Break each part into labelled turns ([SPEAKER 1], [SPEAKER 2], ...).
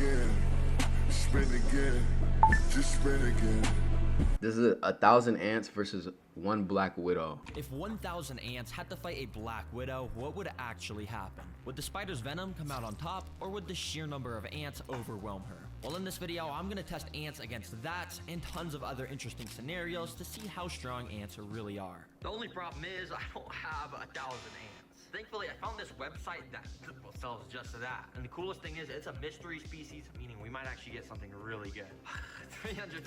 [SPEAKER 1] again, spin again, just spin again.
[SPEAKER 2] This is 1,000 ants versus one black widow.
[SPEAKER 3] If 1,000 ants had to fight a black widow, what would actually happen? Would the spider's venom come out on top, or would the sheer number of ants overwhelm her? Well, in this video, I'm gonna test ants against that and tons of other interesting scenarios to see how strong ants really are. The only problem is I don't have 1,000 ants. Thankfully, I found this website that sells just that. And the coolest thing is it's a mystery species, meaning we might actually get something really good. $300.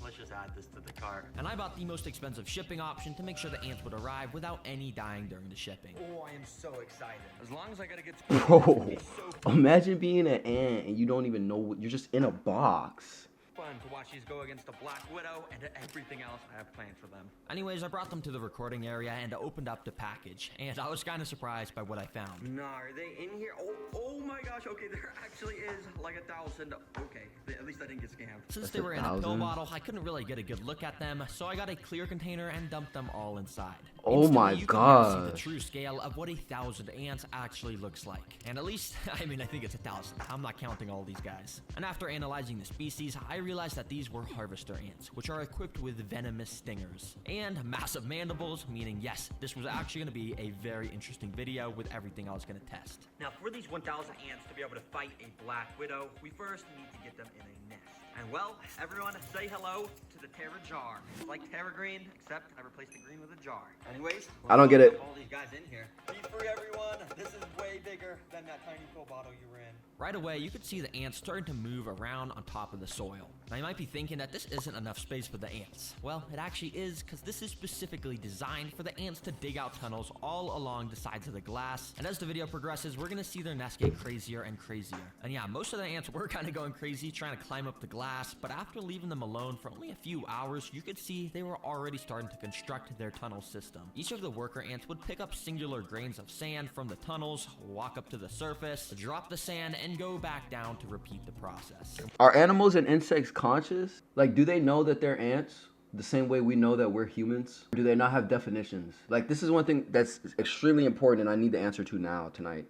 [SPEAKER 3] Let's just add this to the cart. And I bought the most expensive shipping option to make sure the ants would arrive without any dying during the shipping. Oh, I am so excited. As long as I gotta get to
[SPEAKER 2] Bro, imagine being an ant and you don't even know what, you're just in a box.
[SPEAKER 3] Fun to watch these go against the Black Widow and everything else I have planned for them. Anyways, I brought them to the recording area and opened up the package, and I was kind of surprised by what I found. Nah, are they in here? Oh my gosh, okay, there actually is like 1,000. Okay, at least I didn't get scammed. Since they were in a pill bottle, I couldn't really get a good look at them, so I got a clear container and dumped them all inside.
[SPEAKER 2] Oh my god.
[SPEAKER 3] See the true scale of what 1,000 ants actually looks like. And at least, I think it's 1,000. I'm not counting all these guys. And after analyzing the species, I realized that these were harvester ants, which are equipped with venomous stingers and massive mandibles, meaning yes, this was actually going to be a very interesting video with everything I was going to test. Now, for these 1,000 ants to be able to fight a black widow, we first need to get them in a nest. And well, everyone say hello to the Terra jar. It's like Terra Green, except I replaced the green with a jar. Anyways,
[SPEAKER 2] I don't get it.
[SPEAKER 3] All these guys in here. Be free, everyone. This is way bigger than that tiny pill bottle you were in. Right away, you could see the ants starting to move around on top of the soil. Now, you might be thinking that this isn't enough space for the ants. Well, it actually is, because this is specifically designed for the ants to dig out tunnels all along the sides of the glass. And as the video progresses, we're going to see their nest get crazier and crazier. And yeah, most of the ants were kind of going crazy trying to climb up the glass, but after leaving them alone for only a few hours, you could see they were already starting to construct their tunnel system. Each of the worker ants would pick up singular grains of sand from the tunnels, walk up to the surface, drop the sand, and go back down to repeat the process.
[SPEAKER 2] Are animals and insects conscious? Like, do they know that they're ants the same way we know that we're humans? Or do they not have definitions? Like, this is one thing that's extremely important and I need the answer to now, tonight.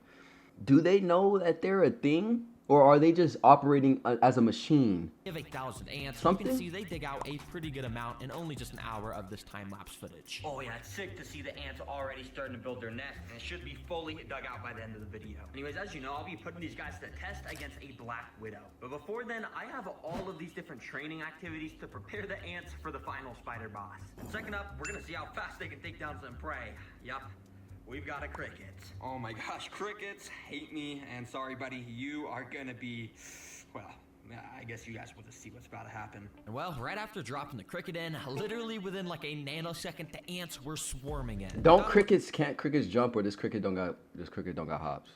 [SPEAKER 2] Do they know that they're a thing? Or are they just operating as a machine?
[SPEAKER 3] If 1,000 ants,
[SPEAKER 2] Something?
[SPEAKER 3] you can see they dig out a pretty good amount in only just an hour of this time-lapse footage. Oh yeah, it's sick to see the ants already starting to build their nest, and it should be fully dug out by the end of the video. Anyways, as you know, I'll be putting these guys to test against a black widow. But before then, I have all of these different training activities to prepare the ants for the final spider boss. And second up, we're gonna see how fast they can take down some prey. Yup. We've got a cricket. Oh my gosh, crickets hate me, and sorry buddy, you are gonna be, well, I guess you guys will just see what's about to happen. And well, right after dropping the cricket in, literally within like a nanosecond, the ants were swarming in.
[SPEAKER 2] Can't crickets jump, or this cricket don't got hops?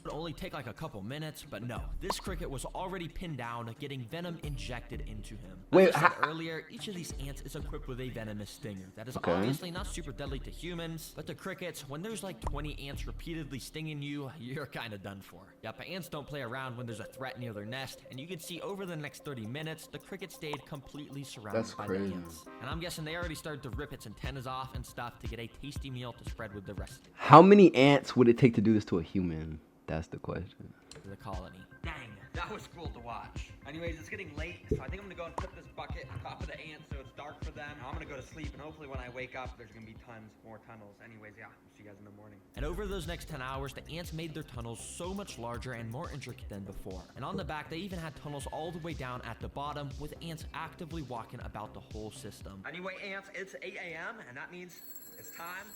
[SPEAKER 3] It would only take like a couple minutes, but no, this cricket was already pinned down, getting venom injected into him.
[SPEAKER 2] Wait,
[SPEAKER 3] as I said earlier, each of these ants is equipped with a venomous stinger that is obviously not super deadly to humans, but to crickets, when there's like 20 ants repeatedly stinging you, you're kind of done for. Yep, but ants don't play around when there's a threat near their nest, and you can see over the next 30 minutes, the cricket stayed completely surrounded by the ants. And I'm guessing they already started to rip its antennas off and stuff to get a tasty meal to spread with the rest of it.
[SPEAKER 2] How many ants would it take to do this to a human? That's the question.
[SPEAKER 3] The colony. Dang, that was cool to watch. Anyways, it's getting late, so I think I'm gonna go and put this bucket on top of the ants so it's dark for them. I'm gonna go to sleep, and hopefully when I wake up, there's gonna be tons more tunnels. Anyways, yeah, I'll see you guys in the morning. And over those next 10 hours, the ants made their tunnels so much larger and more intricate than before. And on the back, they even had tunnels all the way down at the bottom, with ants actively walking about the whole system. Anyway, ants, it's 8 a.m., and that means it's time.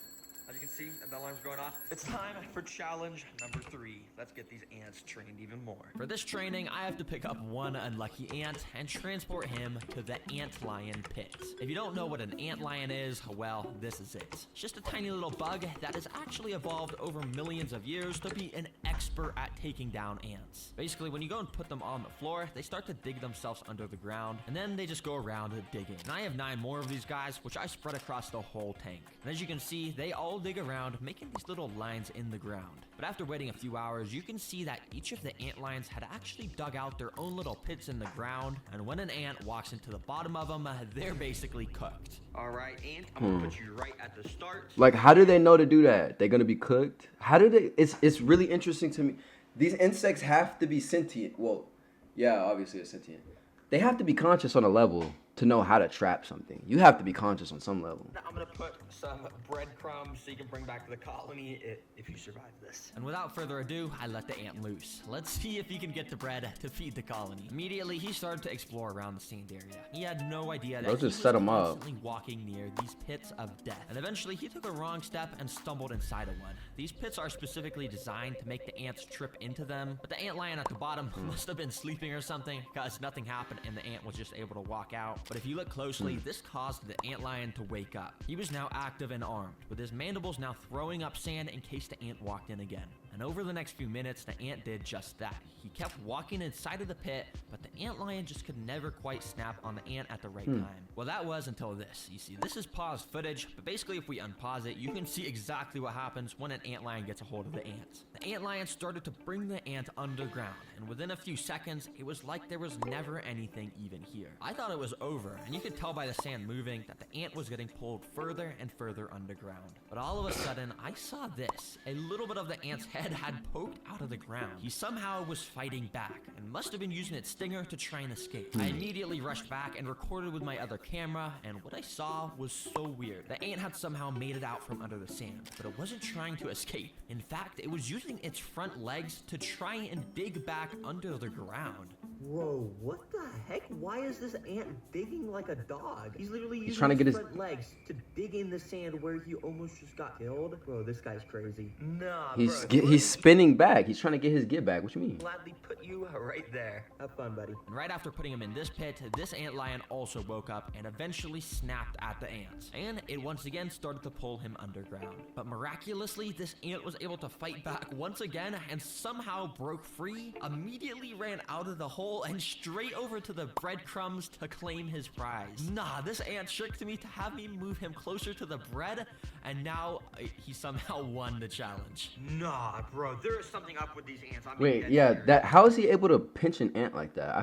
[SPEAKER 3] As you can see, the alarm's going off. It's time for challenge number 3. Let's get these ants trained even more. For this training, I have to pick up one unlucky ant and transport him to the antlion pit. If you don't know what an antlion is, well, this is it. It's just a tiny little bug that has actually evolved over millions of years to be an expert at taking down ants. Basically, when you go and put them on the floor, they start to dig themselves under the ground, and then they just go around digging. And I have 9 more of these guys, which I spread across the whole tank. And as you can see, they all dig around, making these little lines in the ground. But after waiting a few hours, you can see that each of the ant lions had actually dug out their own little pits in the ground, and when an ant walks into the bottom of them, they're basically cooked. All right, ant, I'm gonna put you right at the start.
[SPEAKER 2] Like, how do they know to do that? They're gonna be cooked? How do they? It's really interesting to me. These insects have to be sentient. Well, Yeah, obviously it's sentient. They have to be conscious on a level to know how to trap something. You have to be conscious on some level.
[SPEAKER 3] Now I'm gonna put some breadcrumbs so you can bring back to the colony if you survive this.
[SPEAKER 4] And without further ado, I let the ant loose. Let's see if he can get the bread to feed the colony. Immediately, he started to explore around the sand area. He had no idea that
[SPEAKER 2] Let's
[SPEAKER 4] he
[SPEAKER 2] just
[SPEAKER 4] was
[SPEAKER 2] set him up.
[SPEAKER 4] constantly walking near these pits of death. And eventually, he took a wrong step and stumbled inside of one. These pits are specifically designed to make the ants trip into them, but the ant lion at the bottom must have been sleeping or something, because nothing happened and the ant was just able to walk out. But if you look closely, this caused the antlion to wake up. He was now active and armed, with his mandibles now throwing up sand in case the ant walked in again. And over the next few minutes, the ant did just that. He kept walking inside of the pit, but the antlion just could never quite snap on the ant at the right time. Well, that was until this. You see, this is paused footage, but basically if we unpause it, you can see exactly what happens when an antlion gets a hold of the ants. The antlion started to bring the ant underground, and within a few seconds, it was like there was never anything even here. I thought it was over, and you could tell by the sand moving that the ant was getting pulled further and further underground. But all of a sudden, I saw this. A little bit of the ant's head had poked out of the ground. He somehow was fighting back, and must have been using its stinger to try and escape. I immediately rushed back and recorded with my other camera, and what I saw was so weird. The ant had somehow made it out from under the sand, but it wasn't trying to escape. In fact, it was using its front legs to try and dig back under the ground.
[SPEAKER 5] Whoa, what the heck? Why is this ant digging like a dog? He's literally using
[SPEAKER 2] trying to get his
[SPEAKER 5] front legs to dig in the sand where he almost just got killed. Bro, this guy's crazy.
[SPEAKER 3] Nah,
[SPEAKER 2] He's spinning back. He's trying to get his get back. What you mean?
[SPEAKER 3] gladly put you right there.
[SPEAKER 5] Have fun, buddy.
[SPEAKER 4] And right after putting him in this pit, this antlion also woke up and eventually snapped at the ants. And it once again started to pull him underground. But miraculously, this ant was able to fight back once again and somehow broke free, immediately ran out of the hole and straight over to the breadcrumbs to claim his prize. Nah, this ant tricked me to have me move him closer to the bread, and now he somehow won the challenge.
[SPEAKER 3] Nah, bro, there is something up with these ants. I'm
[SPEAKER 2] Wait,
[SPEAKER 3] dead
[SPEAKER 2] yeah,
[SPEAKER 3] serious.
[SPEAKER 2] how is he able to pinch an ant like that?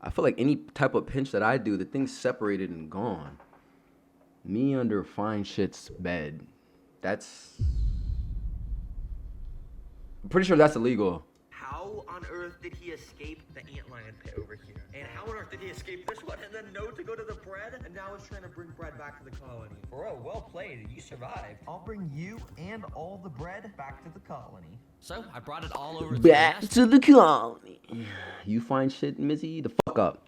[SPEAKER 2] I feel like any type of pinch that I do, the thing's separated and gone. Me under fine shit's bed. That's... I'm pretty sure that's illegal.
[SPEAKER 3] How on earth did he escape the antlion pit over here? And how on earth did he escape this one and then know to go to the bread? And now he's trying to bring bread back to the colony. Bro, well played. You survived.
[SPEAKER 5] I'll bring you and all the bread back to the colony.
[SPEAKER 4] So I brought it all over to
[SPEAKER 2] Back
[SPEAKER 4] the nest.
[SPEAKER 2] to the colony. You find shit, Mizzy? The fuck up.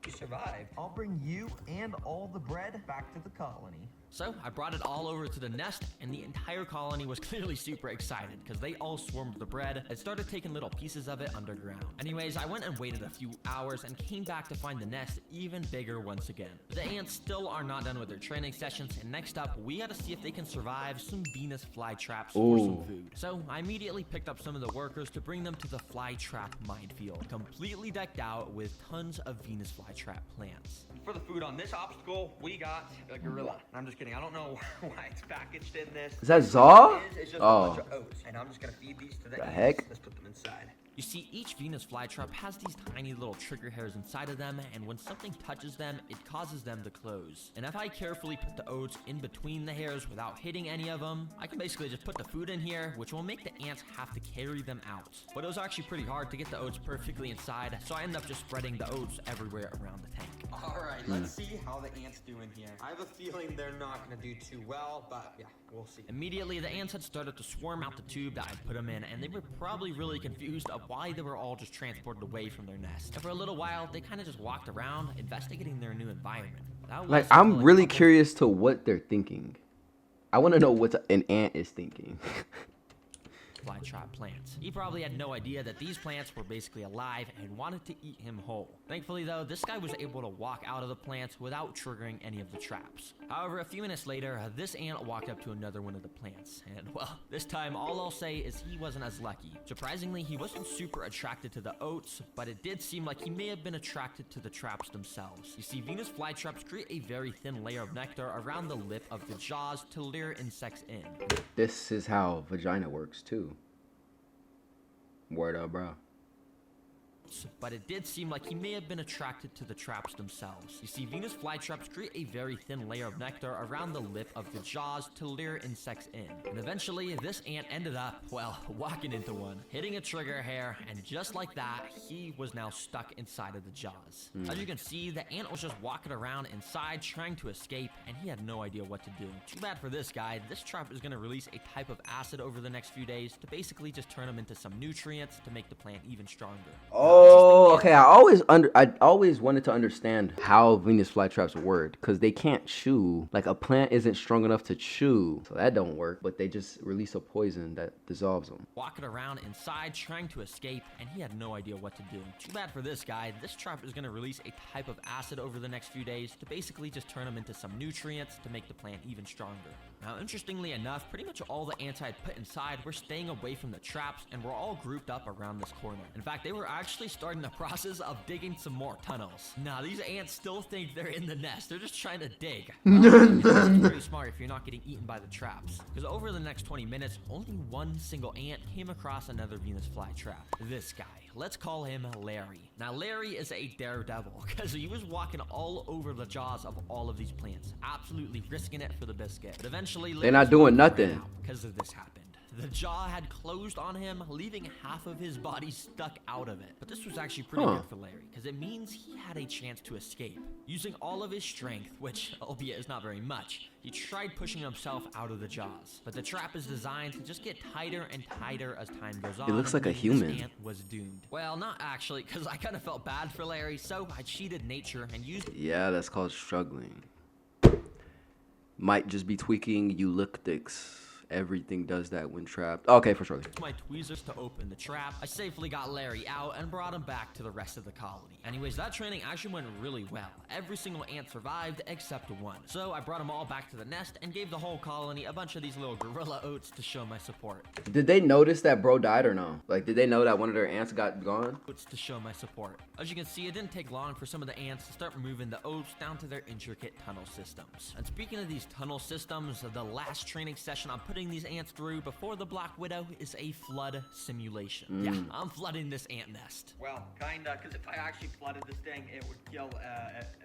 [SPEAKER 3] You survived.
[SPEAKER 5] I'll bring you and all the bread back to the colony.
[SPEAKER 4] So I brought it all over to the nest, and the entire colony was clearly super excited because they all swarmed the bread and started taking little pieces of it underground. Anyways, I went and waited a few hours and came back to find the nest even bigger once again. The ants still are not done with their training sessions, and next up, we gotta see if they can survive some Venus flytraps for some food. So I immediately picked up some of the workers to bring them to the flytrap minefield, completely decked out with tons of Venus flytrap plants.
[SPEAKER 3] For the food on this obstacle, we got a gorilla. I'm just kidding. I don't know why it's packaged in this.
[SPEAKER 2] Is that Zaw?
[SPEAKER 3] It's just
[SPEAKER 2] Oh.
[SPEAKER 3] a bunch of oats. And I'm just going to feed these to the ants.
[SPEAKER 2] heck?
[SPEAKER 3] Let's put them inside.
[SPEAKER 4] You see, each Venus flytrap has these tiny little trigger hairs inside of them, and when something touches them, it causes them to close. And if I carefully put the oats in between the hairs without hitting any of them, I can basically just put the food in here, which will make the ants have to carry them out. But it was actually pretty hard to get the oats perfectly inside, so I ended up just spreading the oats everywhere around the tank.
[SPEAKER 3] Alright, let's see how the ants do in here. I have a feeling they're not going to do too well, but yeah, we'll see.
[SPEAKER 4] Immediately, the ants had started to swarm out the tube that I put them in, and they were probably really confused of why they were all just transported away from their nest. And for a little while, they kind of just walked around, investigating their new environment. That was
[SPEAKER 2] Like,
[SPEAKER 4] until
[SPEAKER 2] I'm
[SPEAKER 4] a
[SPEAKER 2] really
[SPEAKER 4] couple-
[SPEAKER 2] curious to what they're thinking. I want to know what an ant is thinking.
[SPEAKER 4] flytrap plants. He probably had no idea that these plants were basically alive and wanted to eat him whole. Thankfully though, this guy was able to walk out of the plants without triggering any of the traps. However, a few minutes later, this ant walked up to another one of the plants, and well, this time all I'll say is he wasn't as lucky. Surprisingly, he wasn't super attracted to the oats, but it did seem like he may have been attracted to the traps themselves. You see, Venus flytraps create a very thin layer of nectar around the lip of the jaws to lure insects in.
[SPEAKER 2] This is how vagina works too. Word up, bro.
[SPEAKER 4] but it did seem like he may have been attracted to the traps themselves. You see, Venus flytraps create a very thin layer of nectar around the lip of the jaws to lure insects in. And eventually, this ant ended up, well, walking into one, hitting a trigger hair, and just like that, he was now stuck inside of the jaws. As you can see, the ant was just walking around inside trying to escape, and he had no idea what to do. Too bad for this guy. This trap is going to release a type of acid over the next few days to basically just turn him into some nutrients to make the plant even stronger.
[SPEAKER 2] Oh, okay. I always wanted to understand how Venus flytraps work, because they can't chew. Like, a plant isn't strong enough to chew, so that don't work. But they just release a poison that dissolves them.
[SPEAKER 4] Walking around inside trying to escape, and he had no idea what to do. Too bad for this guy. This trap is going to release a type of acid over the next few days to basically just turn him into some nutrients to make the plant even stronger. Now, interestingly enough, pretty much all the ants I had put inside were staying away from the traps, and were all grouped up around this corner. In fact, they were actually starting the process of digging some more tunnels. Now, these ants still think they're in the nest. They're just trying to dig. It's pretty smart if you're not getting eaten by the traps. Because over the next 20 minutes, only one single ant came across another Venus flytrap. This guy. Let's call him Larry. Now, Larry is a daredevil because he was walking all over the jaws of all of these plants, absolutely risking it for the biscuit. But eventually,
[SPEAKER 2] They're not doing nothing.
[SPEAKER 4] Because of this happened. The jaw had closed on him, leaving half of his body stuck out of it. But this was actually pretty good for Larry, because it means he had a chance to escape. Using all of his strength, which, albeit is not very much, he tried pushing himself out of the jaws. But the trap is designed to just get tighter and tighter as time goes on.
[SPEAKER 2] It looks like a human.
[SPEAKER 4] This ant was doomed. Well, not actually, because I kind of felt bad for Larry, so I cheated nature and used...
[SPEAKER 2] Yeah, that's called struggling. Might just be tweaking eucalyptics. Everything does that when trapped. Okay, for sure.
[SPEAKER 4] My tweezers to open the trap. I safely got Larry out and brought him back to the rest of the colony. Anyways, that training actually went really well. Every single ant survived except one. So I brought them all back to the nest and gave the whole colony a bunch of these little gorilla oats to show my support.
[SPEAKER 2] Did they notice that bro died or no? Like, did they know that one of their ants got gone?
[SPEAKER 4] Oats to show my support. As you can see, it didn't take long for some of the ants to start moving the oats down to their intricate tunnel systems. And speaking of these tunnel systems, the last training session I'm putting these ants through before the Black Widow is a flood simulation. Yeah, I'm flooding this ant nest.
[SPEAKER 3] Well, kinda, because if I actually flooded this thing, it would kill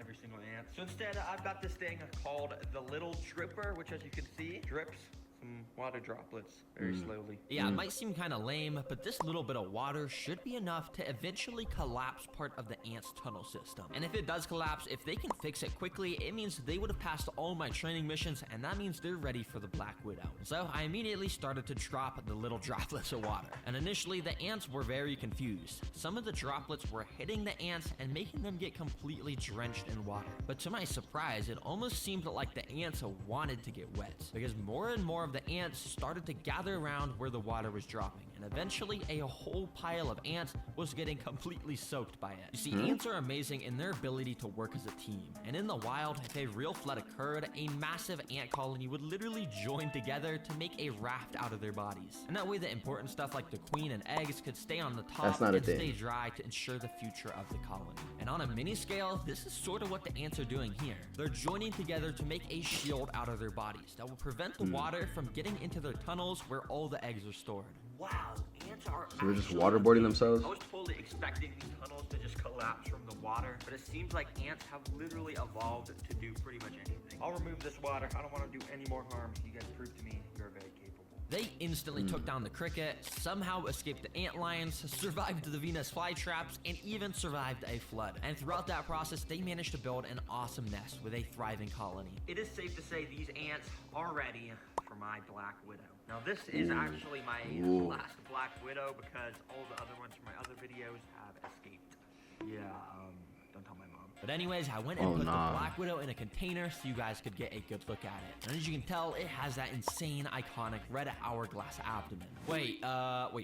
[SPEAKER 3] every single ant. So instead, I've got this thing called the Little Dripper, which, as you can see, drips some water droplets very slowly.
[SPEAKER 4] Yeah, it might seem kind of lame, but this little bit of water should be enough to eventually collapse part of the ant's tunnel system. And if it does collapse, if they can fix it quickly, it means they would have passed all my training missions, and that means they're ready for the Black Widow. So I immediately started to drop the little droplets of water. And initially, the ants were very confused. Some of the droplets were hitting the ants and making them get completely drenched in water. But to my surprise, it almost seemed like the ants wanted to get wet, because more and more of the ants started to gather around where the water was dropping, and eventually a whole pile of ants was getting completely soaked by it. You see, ants are amazing in their ability to work as a team, and in the wild, if a real flood occurred, a massive ant colony would literally join together to make a raft out of their bodies. And that way the important stuff like the queen and eggs could stay on the top and stay dry to ensure the future of the colony. And on a mini scale, this is sort of what the ants are doing here. They're joining together to make a shield out of their bodies that will prevent the water from getting into their tunnels where all the eggs are stored.
[SPEAKER 3] Wow, ants are
[SPEAKER 2] So they're just waterboarding themselves?
[SPEAKER 3] I was totally expecting these tunnels to just collapse from the water, but it seems like ants have literally evolved to do pretty much anything. I'll remove this water. I don't want to do any more harm. You guys prove to me you're very capable.
[SPEAKER 4] They instantly took down the cricket, somehow escaped the ant lions, survived the Venus flytraps, and even survived a flood. And throughout that process, they managed to build an awesome nest with a thriving colony.
[SPEAKER 3] It is safe to say these ants are ready for my Black Widow. Now this is actually my last Black Widow because all the other ones from my other videos have escaped. Yeah, don't tell my mom.
[SPEAKER 4] But anyways, I went and put the Black Widow in a container so you guys could get a good look at it. And as you can tell, it has that insane, iconic red hourglass abdomen. Wait,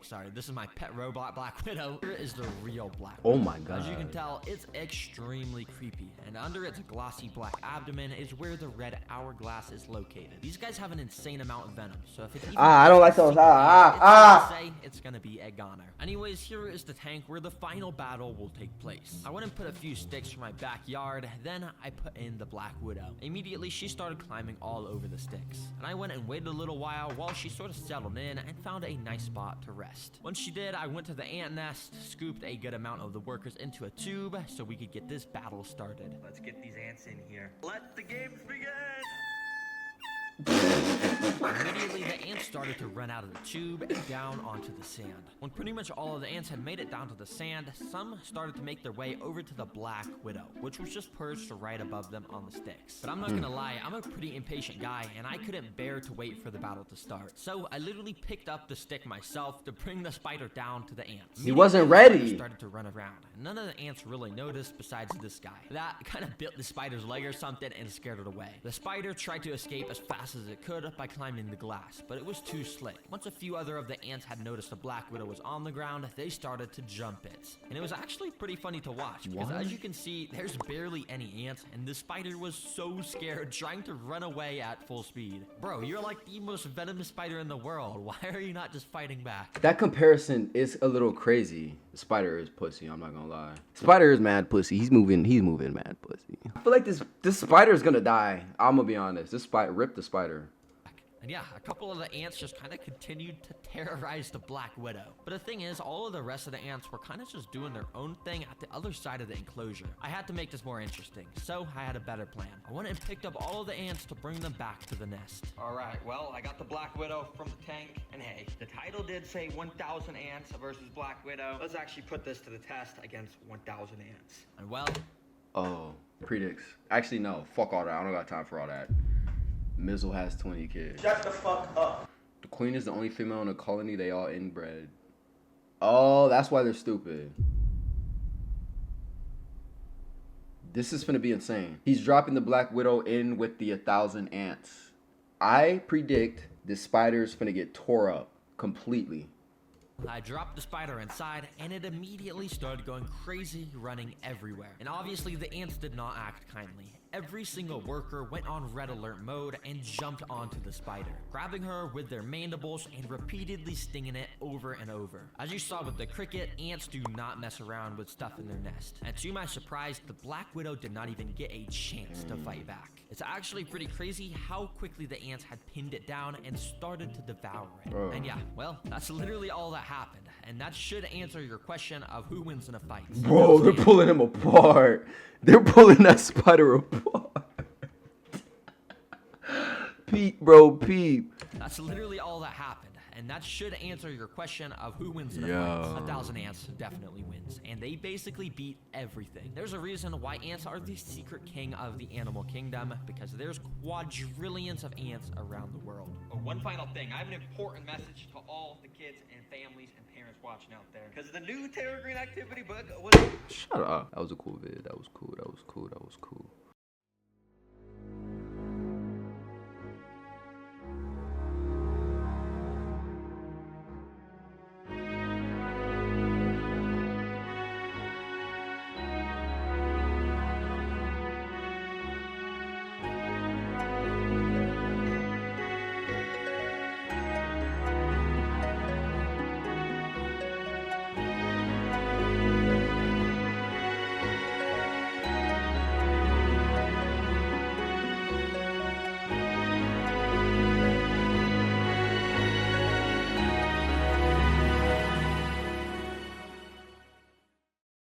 [SPEAKER 4] sorry. This is my pet robot Black Widow. Here is the real Black Widow.
[SPEAKER 2] Oh my god.
[SPEAKER 4] As you can tell, it's extremely creepy. And under its glossy black abdomen is where the red hourglass is located. These guys have an insane amount of venom. So if it even
[SPEAKER 2] I don't like those.
[SPEAKER 4] say it's gonna be a goner. Anyways, here is the tank where the final battle will take place. I went and put a few sticks for my bed backyard. Then I put in the Black Widow. Immediately, she started climbing all over the sticks. And I went and waited a little while she sort of settled in and found a nice spot to rest. Once she did, I went to the ant nest, scooped a good amount of the workers into a tube so we could get this battle started.
[SPEAKER 3] Let's get these ants in here. Let the games begin!
[SPEAKER 4] Immediately, the ants started to run out of the tube and down onto the sand. When pretty much all of the ants had made it down to the sand, some started to make their way over to the Black Widow, which was just perched right above them on the sticks. But I'm not gonna lie, I'm a pretty impatient guy, and I couldn't bear to wait for the battle to start. So I literally picked up the stick myself to bring the spider down to the ants.
[SPEAKER 2] He wasn't ready.
[SPEAKER 4] Started to run around. None of the ants really noticed besides this guy. That kind of bit the spider's leg or something and scared it away. The spider tried to escape as fast as it could by climbing the glass, but it was too slick. Once a few other of the ants had noticed the Black Widow was on the ground, they started to jump it. And it was actually pretty funny to watch, because as you can see, there's barely any ants, and the spider was so scared, trying to run away at full speed. Bro, you're like the most venomous spider in the world. Why are you not just fighting back?
[SPEAKER 2] That comparison is a little crazy. The spider is pussy, I'm not gonna lie. Spider is mad pussy. He's moving mad pussy. I feel like this spider is gonna die. I'm gonna be honest. This spider, rip the spider.
[SPEAKER 4] And yeah, a couple of the ants just kind of continued to terrorize the Black Widow. But the thing is, all of the rest of the ants were kind of just doing their own thing at the other side of the enclosure. I had to make this more interesting, so I had a better plan. I went and picked up all of the ants to bring them back to the nest.
[SPEAKER 3] Alright, well, I got the Black Widow from the tank, and hey, the title did say 1,000 ants versus Black Widow. Let's actually put this to the test against 1,000 ants.
[SPEAKER 4] And well...
[SPEAKER 2] Oh, predicts. Actually, no. Fuck all that. I don't got time for all that. Mizzle has 20 kids.
[SPEAKER 5] Shut the fuck up.
[SPEAKER 2] The queen is the only female in the colony. They all inbred. Oh, that's why they're stupid. This is finna be insane. He's dropping the Black Widow in with the 1,000 ants. I predict this spider's finna get tore up completely.
[SPEAKER 4] I dropped the spider inside, and it immediately started going crazy, running everywhere. And obviously, the ants did not act kindly. Every single worker went on red alert mode and jumped onto the spider, grabbing her with their mandibles and repeatedly stinging it over and over. As you saw with the cricket, ants do not mess around with stuff in their nest. And to my surprise, the Black Widow did not even get a chance to fight back. It's actually pretty crazy how quickly the ants had pinned it down and started to devour it. And yeah, well, that's literally all that happened. And that should answer your question of who wins in a fight.
[SPEAKER 2] Bro, they're pulling him apart. They're pulling that spider apart. Peep, bro, peep.
[SPEAKER 4] That's literally all that happened. And that should answer your question of who wins in a fight. 1,000 ants definitely wins. And they basically beat everything. There's a reason why ants are the secret king of the animal kingdom, because there's quadrillions of ants around the world.
[SPEAKER 3] Oh, one final thing. I have an important message to all the kids and families and parents watching out there. Because the new Terror Green activity book was...
[SPEAKER 2] Shut up. That was a cool vid. That was cool.